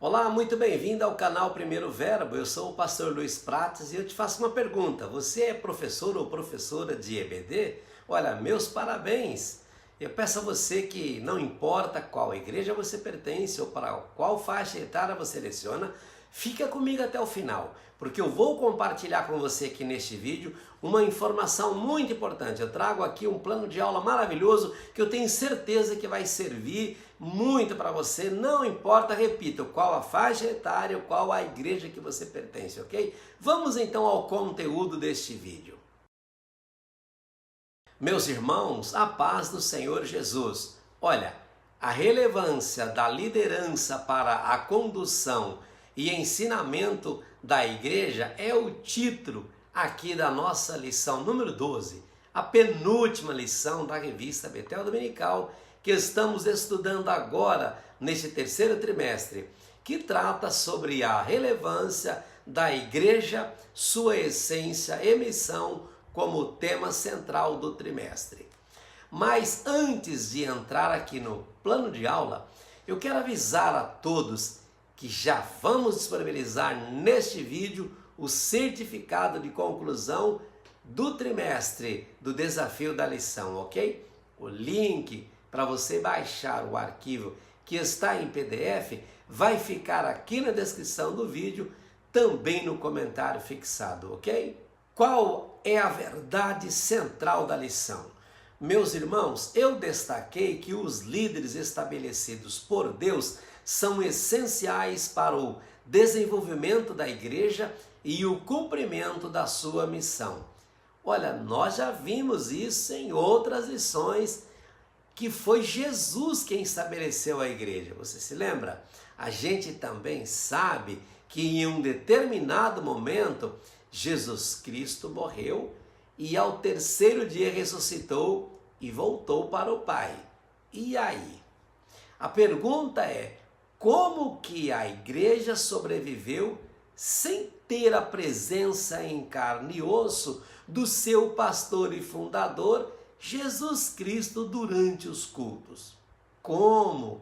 Olá, muito bem-vindo ao canal Primeiro Verbo. Eu sou o pastor Luiz Prates e eu te faço uma pergunta. Você é professor ou professora de EBD? Olha, meus parabéns! Eu peço a você que não importa qual igreja você pertence ou para qual faixa etária você leciona, fica comigo até o final, porque eu vou compartilhar com você aqui neste vídeo uma informação muito importante. Eu trago aqui um plano de aula maravilhoso que eu tenho certeza que vai servir muito para você, não importa, repito, qual a faixa etária, qual a igreja que você pertence, ok? Vamos então ao conteúdo deste vídeo. Meus irmãos, a paz do Senhor Jesus. Olha, a relevância da liderança para a condução e ensinamento da igreja é o título aqui da nossa lição número 12, a penúltima lição da revista Betel Dominical, que estamos estudando agora neste terceiro trimestre, que trata sobre a relevância da igreja, sua essência e missão como tema central do trimestre. Mas antes de entrar aqui no plano de aula, eu quero avisar a todos que já vamos disponibilizar neste vídeo o certificado de conclusão do trimestre do desafio da lição, ok? O link para você baixar o arquivo que está em PDF vai ficar aqui na descrição do vídeo, também no comentário fixado, ok? Qual é a verdade central da lição? Meus irmãos, eu destaquei que os líderes estabelecidos por Deus são essenciais para o desenvolvimento da igreja e o cumprimento da sua missão. Olha, nós já vimos isso em outras lições, que foi Jesus quem estabeleceu a igreja. Você se lembra? A gente também sabe que em um determinado momento Jesus Cristo morreu e ao terceiro dia ressuscitou e voltou para o Pai. E aí? A pergunta é: como que a igreja sobreviveu sem ter a presença em carne e osso do seu pastor e fundador, Jesus Cristo, durante os cultos? Como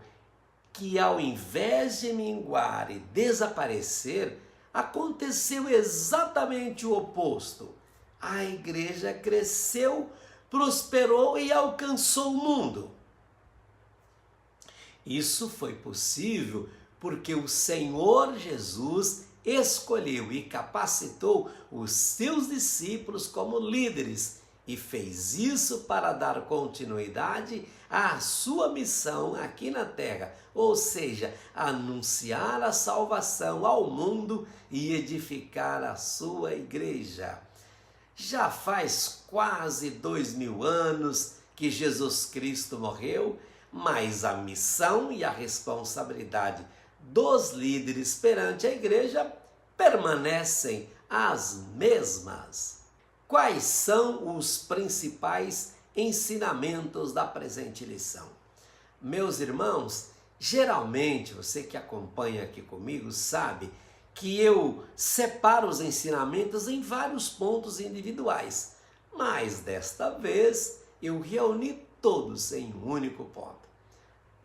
que ao invés de minguar e desaparecer, aconteceu exatamente o oposto? A igreja cresceu, prosperou e alcançou o mundo. Isso foi possível porque o Senhor Jesus escolheu e capacitou os seus discípulos como líderes e fez isso para dar continuidade à sua missão aqui na terra, ou seja, anunciar a salvação ao mundo e edificar a sua igreja. Já faz quase 2000 anos que Jesus Cristo morreu, mas a missão e a responsabilidade dos líderes perante a igreja permanecem as mesmas. Quais são os principais ensinamentos da presente lição? Meus irmãos, geralmente você que acompanha aqui comigo sabe que eu separo os ensinamentos em vários pontos individuais, mas desta vez eu reuni todos em um único ponto.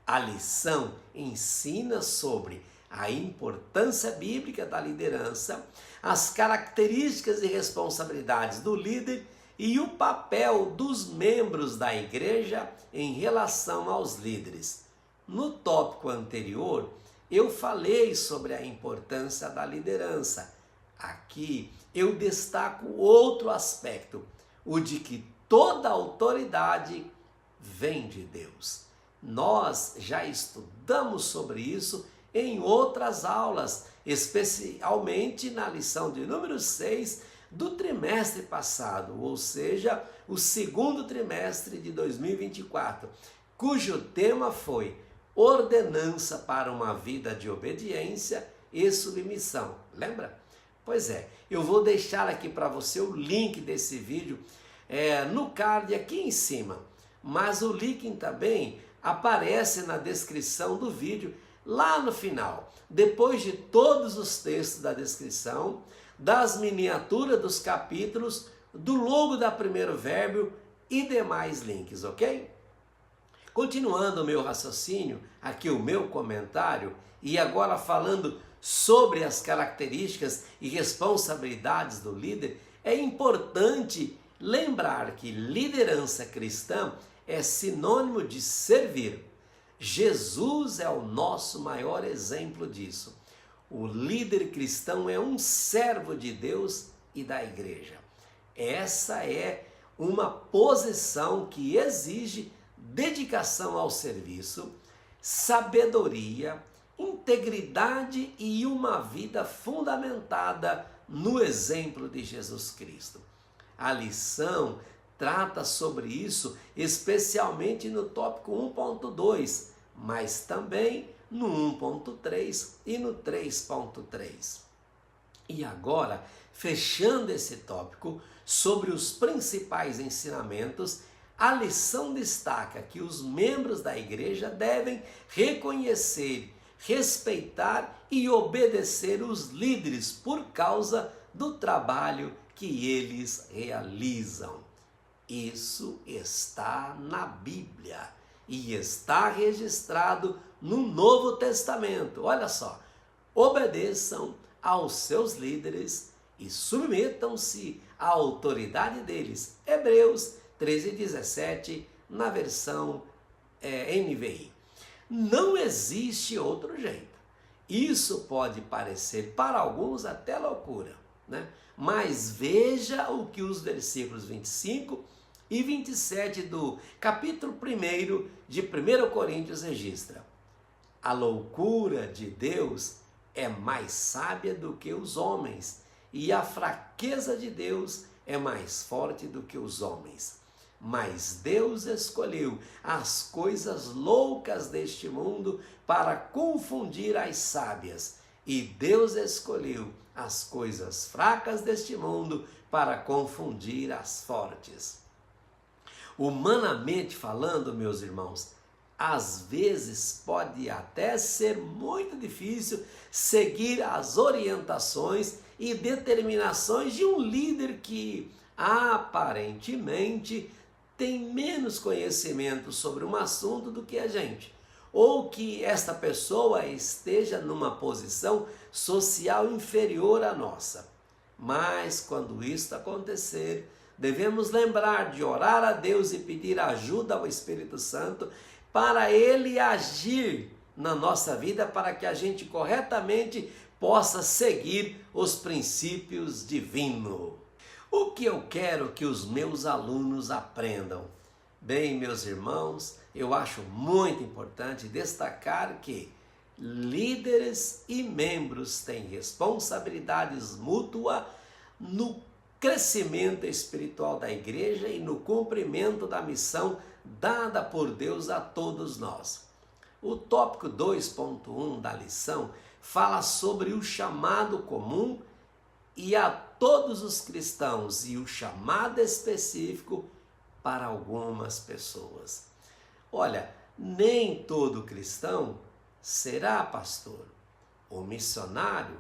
A lição ensina sobre a importância bíblica da liderança, as características e responsabilidades do líder e o papel dos membros da igreja em relação aos líderes. No tópico anterior, eu falei sobre a importância da liderança. Aqui eu destaco outro aspecto, o de que toda autoridade vem de Deus. Nós já estudamos sobre isso em outras aulas, especialmente na lição de número 6 do trimestre passado, ou seja, o segundo trimestre de 2024, cujo tema foi ordenança para uma vida de obediência e submissão. Lembra? Pois é, eu vou deixar aqui para você o link desse vídeo no card aqui em cima, mas o link também aparece na descrição do vídeo, lá no final, depois de todos os textos da descrição, das miniaturas dos capítulos, do logo da Primeiro Verbo e demais links, ok? Continuando o meu raciocínio, aqui o meu comentário, E agora falando sobre as características e responsabilidades do líder, é importante lembrar que liderança cristã é sinônimo de servir. Jesus é o nosso maior exemplo disso. O líder cristão é um servo de Deus e da igreja. Essa é uma posição que exige dedicação ao serviço, sabedoria, integridade e uma vida fundamentada no exemplo de Jesus Cristo. A lição trata sobre isso, especialmente no tópico 1.2, mas também no 1.3 e no 3.3. E agora, fechando esse tópico sobre os principais ensinamentos, a lição destaca que os membros da igreja devem reconhecer, respeitar e obedecer os líderes por causa do trabalho que eles realizam. Isso está na Bíblia e está registrado no Novo Testamento. Olha só, obedeçam aos seus líderes e submetam-se à autoridade deles. Hebreus 13:17, na versão NVI. Não existe outro jeito. Isso pode parecer para alguns até loucura, né? Mas veja o que os versículos 25 e 27 do capítulo 1 de 1 Coríntios registra. A loucura de Deus é mais sábia do que os homens, e a fraqueza de Deus é mais forte do que os homens. Mas Deus escolheu as coisas loucas deste mundo para confundir as sábias, e Deus escolheu as coisas fracas deste mundo para confundir as fortes. Humanamente falando, meus irmãos, às vezes pode até ser muito difícil seguir as orientações e determinações de um líder que aparentemente tem menos conhecimento sobre um assunto do que a gente, ou que esta pessoa esteja numa posição social inferior à nossa. Mas quando isso acontecer, devemos lembrar de orar a Deus e pedir ajuda ao Espírito Santo para Ele agir na nossa vida, para que a gente corretamente possa seguir os princípios divinos. O que eu quero que os meus alunos aprendam? Bem, meus irmãos, eu acho muito importante destacar que líderes e membros têm responsabilidades mútuas no crescimento espiritual da igreja e no cumprimento da missão dada por Deus a todos nós. O tópico 2.1 da lição fala sobre o chamado comum e a todos os cristãos e o chamado específico para algumas pessoas. Olha, nem todo cristão será pastor ou missionário,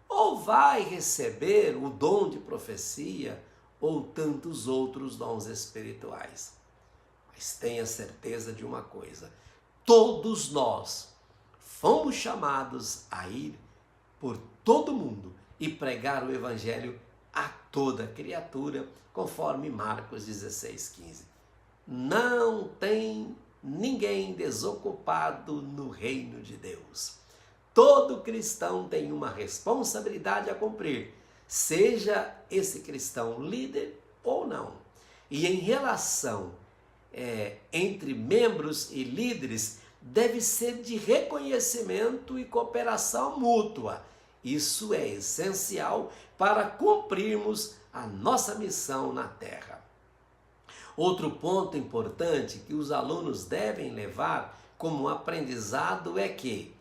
ou vai receber o dom de profecia ou tantos outros dons espirituais. Mas tenha certeza de uma coisa: todos nós fomos chamados a ir por todo mundo e pregar o evangelho a toda criatura, conforme Marcos 16:15. Não tem ninguém desocupado no reino de Deus. Todo cristão tem uma responsabilidade a cumprir, seja esse cristão líder ou não. E em relação entre membros e líderes, deve ser de reconhecimento e cooperação mútua. Isso é essencial para cumprirmos a nossa missão na terra. Outro ponto importante que os alunos devem levar como aprendizado é que,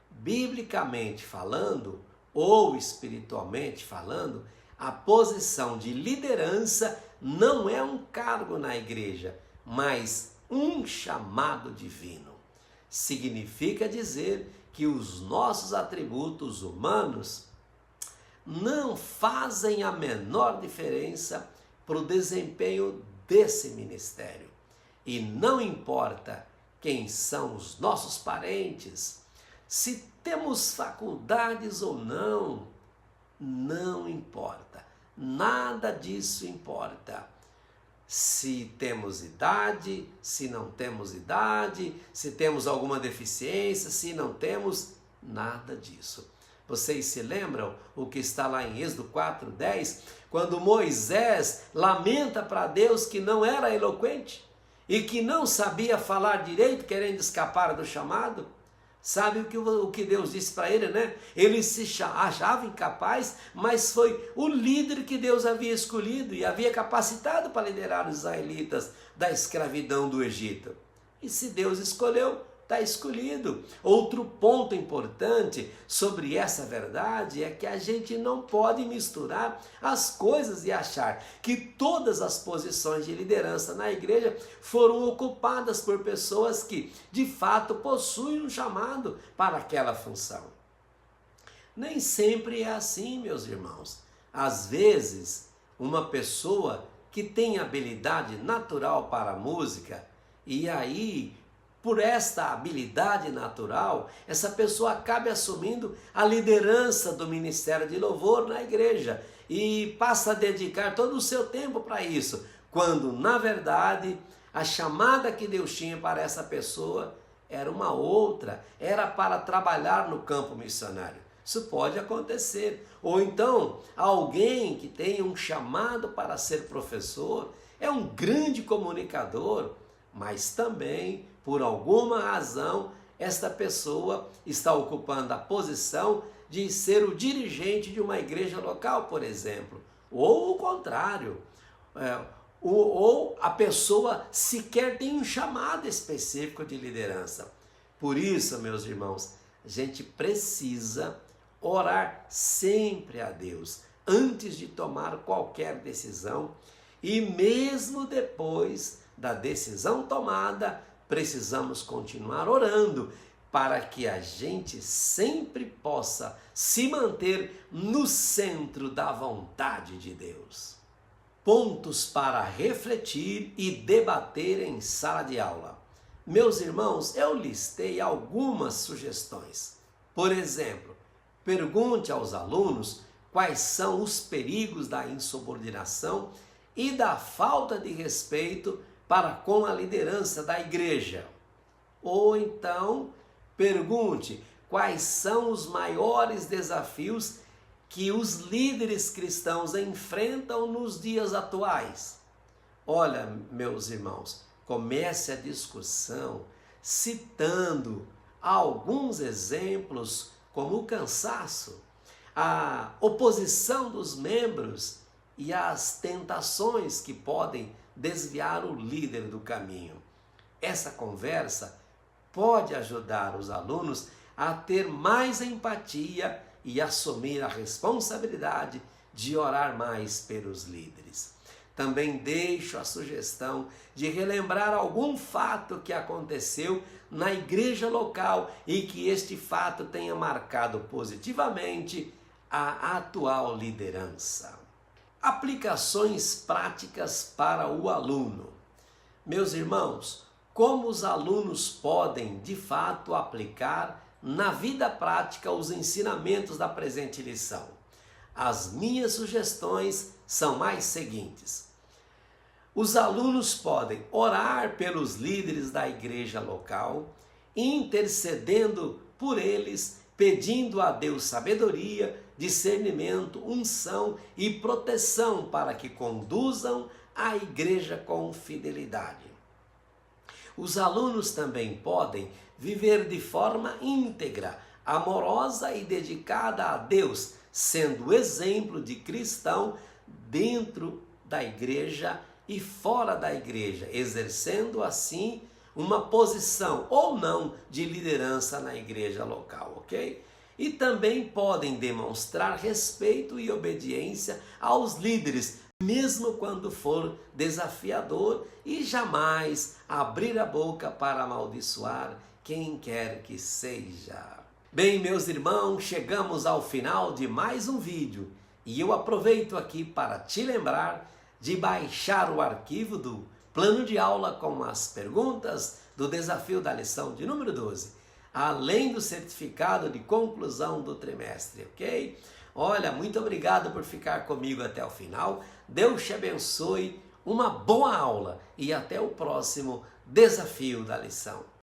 biblicamente falando ou espiritualmente falando, a posição de liderança não é um cargo na igreja, mas um chamado divino. Significa dizer que os nossos atributos humanos não fazem a menor diferença para o desempenho desse ministério. E não importa quem são os nossos parentes, se temos faculdades ou não, não importa. Nada disso importa. Se temos idade, se não temos idade, se temos alguma deficiência, se não temos, nada disso. Vocês se lembram o que está lá em Êxodo 4:10? Quando Moisés lamenta para Deus que não era eloquente e que não sabia falar direito, querendo escapar do chamado. Sabe o que Deus disse para ele, né? Ele se achava incapaz, mas foi o líder que Deus havia escolhido e havia capacitado para liderar os israelitas da escravidão do Egito. E se Deus escolheu, está escolhido. Outro ponto importante sobre essa verdade é que a gente não pode misturar as coisas e achar que todas as posições de liderança na igreja foram ocupadas por pessoas que, de fato, possuem um chamado para aquela função. Nem sempre é assim, meus irmãos. Às vezes, uma pessoa que tem habilidade natural para a música, e aí por esta habilidade natural, essa pessoa acaba assumindo a liderança do ministério de louvor na igreja e passa a dedicar todo o seu tempo para isso, quando na verdade a chamada que Deus tinha para essa pessoa era uma outra, era para trabalhar no campo missionário. Isso pode acontecer. Ou então, alguém que tem um chamado para ser professor, é um grande comunicador, mas também, por alguma razão, esta pessoa está ocupando a posição de ser o dirigente de uma igreja local, por exemplo. Ou o contrário, ou a pessoa sequer tem um chamado específico de liderança. Por isso, meus irmãos, a gente precisa orar sempre a Deus antes de tomar qualquer decisão e mesmo depois da decisão tomada, precisamos continuar orando para que a gente sempre possa se manter no centro da vontade de Deus. Pontos para refletir e debater em sala de aula. Meus irmãos, eu listei algumas sugestões. Por exemplo, pergunte aos alunos quais são os perigos da insubordinação e da falta de respeito para com a liderança da igreja. Ou então, pergunte quais são os maiores desafios que os líderes cristãos enfrentam nos dias atuais. Olha, meus irmãos, comece a discussão citando alguns exemplos como o cansaço, a oposição dos membros e as tentações que podem desviar o líder do caminho. Essa conversa pode ajudar os alunos a ter mais empatia e assumir a responsabilidade de orar mais pelos líderes. Também deixo a sugestão de relembrar algum fato que aconteceu na igreja local e que este fato tenha marcado positivamente a atual liderança. Aplicações práticas para o aluno. Meus irmãos, como os alunos podem de fato aplicar na vida prática os ensinamentos da presente lição? As minhas sugestões são mais seguintes. Os alunos podem orar pelos líderes da igreja local, intercedendo por eles, pedindo a Deus sabedoria, discernimento, unção e proteção para que conduzam a igreja com fidelidade. Os alunos também podem viver de forma íntegra, amorosa e dedicada a Deus, sendo exemplo de cristão dentro da igreja e fora da igreja, exercendo assim uma posição ou não de liderança na igreja local, ok? E também podem demonstrar respeito e obediência aos líderes, mesmo quando for desafiador, e jamais abrir a boca para amaldiçoar quem quer que seja. Bem, meus irmãos, chegamos ao final de mais um vídeo e eu aproveito aqui para te lembrar de baixar o arquivo do plano de aula com as perguntas do desafio da lição de número 12. além do certificado de conclusão do trimestre, ok? Olha, muito obrigado por ficar comigo até o final. Deus te abençoe, uma boa aula e até o próximo desafio da lição.